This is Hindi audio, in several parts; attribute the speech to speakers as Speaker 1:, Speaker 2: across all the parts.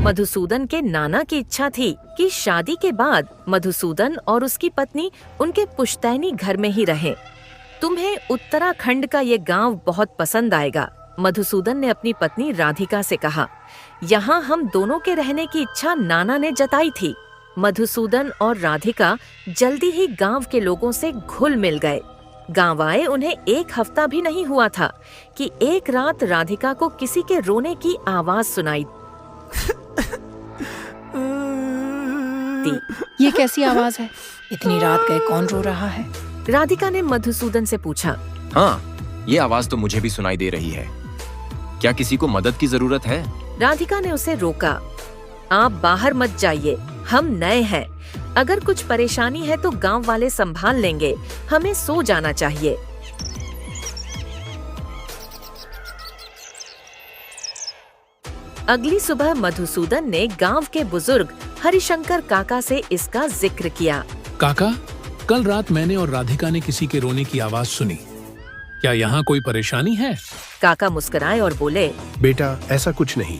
Speaker 1: मधुसूदन के नाना की इच्छा थी कि शादी के बाद मधुसूदन और उसकी पत्नी उनके पुश्तैनी घर में ही रहें। तुम्हें उत्तराखंड का ये गांव बहुत पसंद आएगा, मधुसूदन ने अपनी पत्नी राधिका से कहा। यहाँ हम दोनों के रहने की इच्छा नाना ने जताई थी। मधुसूदन और राधिका जल्दी ही गांव के लोगों से घुल मिल गए। गांव आए उन्हें 1 हफ्ता भी नहीं हुआ था कि एक रात राधिका को किसी के रोने की आवाज सुनाई दी।
Speaker 2: ये कैसी आवाज है? इतनी रात गए कौन रो रहा है?
Speaker 1: राधिका ने मधुसूदन से पूछा।
Speaker 3: हाँ, ये आवाज तो मुझे भी सुनाई दे रही है। क्या किसी को मदद की जरूरत है?
Speaker 1: राधिका ने उसे रोका। आप बाहर मत जाइए, हम नए हैं। अगर कुछ परेशानी है तो गांव वाले संभाल लेंगे, हमें सो जाना चाहिए। अगली सुबह मधुसूदन ने गांव के बुजुर्ग हरिशंकर काका से इसका जिक्र किया।
Speaker 4: काका, कल रात मैंने और राधिका ने किसी के रोने की आवाज सुनी। क्या यहाँ कोई परेशानी है?
Speaker 1: काका मुस्कुराए और बोले,
Speaker 5: बेटा, ऐसा कुछ नहीं।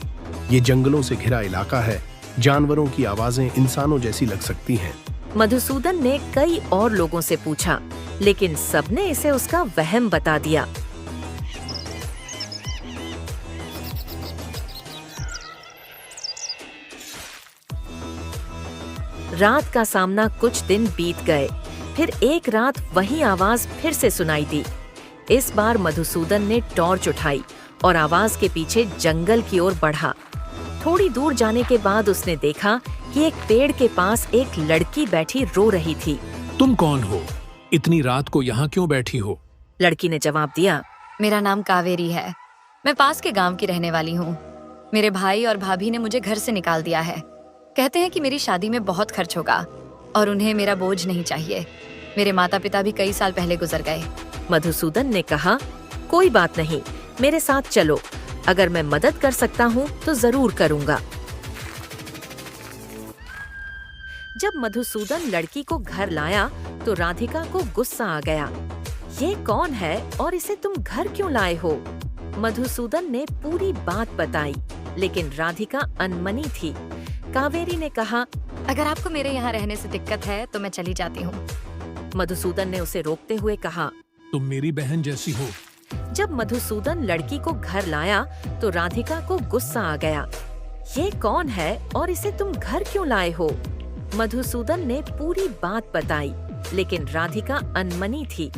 Speaker 5: ये जंगलों से घिरा इलाका है। जानवरों की आवाजें इंसानों जैसी लग सकती हैं।
Speaker 1: मधुसूदन ने कई और लोगों से पूछा, लेकिन सबने इसे उसका वहम बता दिया। रात का सामना कुछ दिन बीत गए। फिर एक रात वही आवाज फिर से सुनाई दी। इस बार मधुसूदन ने टॉर्च उठाई और आवाज के पीछे जंगल की ओर बढ़ा। थोड़ी दूर जाने के बाद उसने देखा कि एक पेड़ के पास एक लड़की बैठी रो रही थी।
Speaker 4: तुम कौन हो? इतनी रात को यहाँ क्यों बैठी हो?
Speaker 1: लड़की ने जवाब दिया,
Speaker 6: मेरा नाम कावेरी है। मैं पास के गांव की रहने वाली हूँ। मेरे भाई और भाभी ने मुझे घर से निकाल दिया है। कहते हैं कि मेरी शादी में बहुत खर्च होगा और उन्हें मेरा बोझ नहीं चाहिए। मेरे माता पिता भी कई साल पहले गुजर गए।
Speaker 1: मधुसूदन ने कहा, कोई बात नहीं, मेरे साथ चलो। अगर मैं मदद कर सकता हूँ तो जरूर करूँगा। जब मधुसूदन लड़की को घर लाया तो राधिका को गुस्सा आ गया। ये कौन है और इसे तुम घर क्यों लाए हो? मधुसूदन ने पूरी बात बताई, लेकिन राधिका अनमनी थी। कावेरी ने कहा,
Speaker 6: अगर आपको मेरे यहाँ रहने से दिक्कत है तो मैं चली जाती हूँ।
Speaker 1: मधुसूदन ने उसे रोकते हुए कहा,
Speaker 4: तुम मेरी बहन जैसी हो।
Speaker 1: जब मधुसूदन लड़की को घर लाया तो राधिका को गुस्सा आ गया। ये कौन है और इसे तुम घर क्यों लाए हो? मधुसूदन ने पूरी बात बताई, लेकिन राधिका अनमनी थी।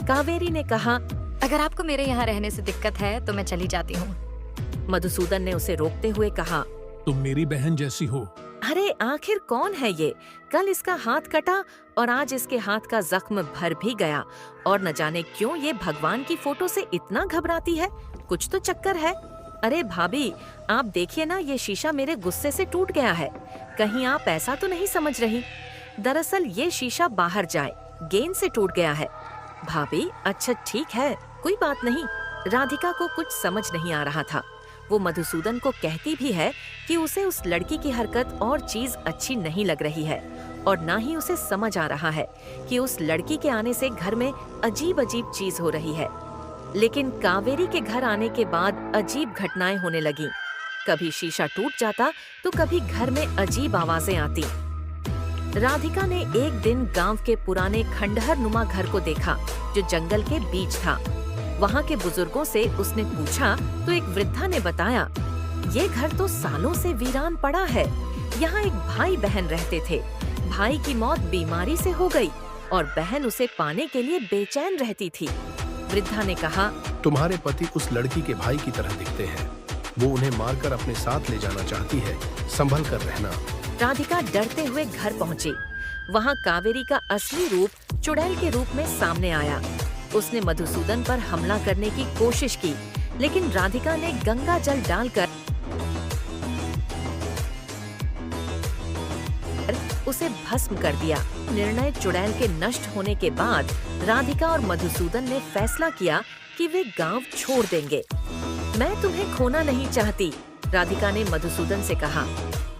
Speaker 1: कावेरी ने कहा,
Speaker 6: अगर आपको मेरे यहाँ रहने से दिक्कत है तो मैं चली जाती हूँ।
Speaker 1: मधुसूदन ने उसे रोकते हुए कहा,
Speaker 4: तुम मेरी बहन जैसी हो।
Speaker 1: अरे आखिर कौन है ये? कल इसका हाथ कटा और आज इसके हाथ का जख्म भर भी गया और न जाने क्यों ये भगवान की फोटो से इतना घबराती है। कुछ तो चक्कर है। अरे भाभी, आप देखिए ना, ये शीशा मेरे गुस्से से टूट गया है। कहीं आप ऐसा तो नहीं समझ रही? दरअसल ये शीशा बाहर जाए, गेंद से टूट गया है। भाभी, अच्छा ठीक है, कोई बात नहीं। राधिका को कुछ समझ नहीं आ रहा था। वो मधुसूदन को कहती भी है कि उसे उस लड़की की हरकत और चीज अच्छी नहीं लग रही है और ना ही उसे समझ आ रहा है कि उस लड़की के आने से घर में अजीब अजीब चीज हो रही है। लेकिन कावेरी के घर आने के बाद अजीब घटनाएं होने लगी। कभी शीशा टूट जाता तो कभी घर में अजीब आवाजें आती। राधिका ने एक दिन गांव के पुराने खंडहर नुमा घर को देखा जो जंगल के बीच था। वहाँ के बुजुर्गों से उसने पूछा तो एक वृद्धा ने बताया, ये घर तो सालों से वीरान पड़ा है। यहाँ एक भाई बहन रहते थे। भाई की मौत बीमारी से हो गई और बहन उसे पाने के लिए बेचैन रहती थी। वृद्धा ने कहा,
Speaker 5: तुम्हारे पति उस लड़की के भाई की तरह दिखते हैं। वो उन्हें मारकर अपने साथ ले जाना चाहती है। संभल कर रहना।
Speaker 1: राधिका डरते हुए घर पहुँची। वहाँ कावेरी का असली रूप चुड़ैल के रूप में सामने आया। उसने मधुसूदन पर हमला करने की कोशिश की, लेकिन राधिका ने गंगा जल डालकर उसे भस्म कर दिया। निर्णय चुड़ैल के नष्ट होने के बाद राधिका और मधुसूदन ने फैसला किया कि वे गांव छोड़ देंगे। मैं तुम्हें खोना नहीं चाहती, राधिका ने मधुसूदन से कहा।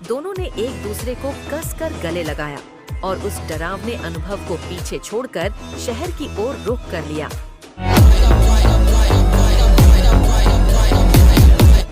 Speaker 1: दोनों ने एक दूसरे को कसकर गले लगाया और उस डरावने अनुभव को पीछे छोड़कर शहर की ओर रुख कर लिया।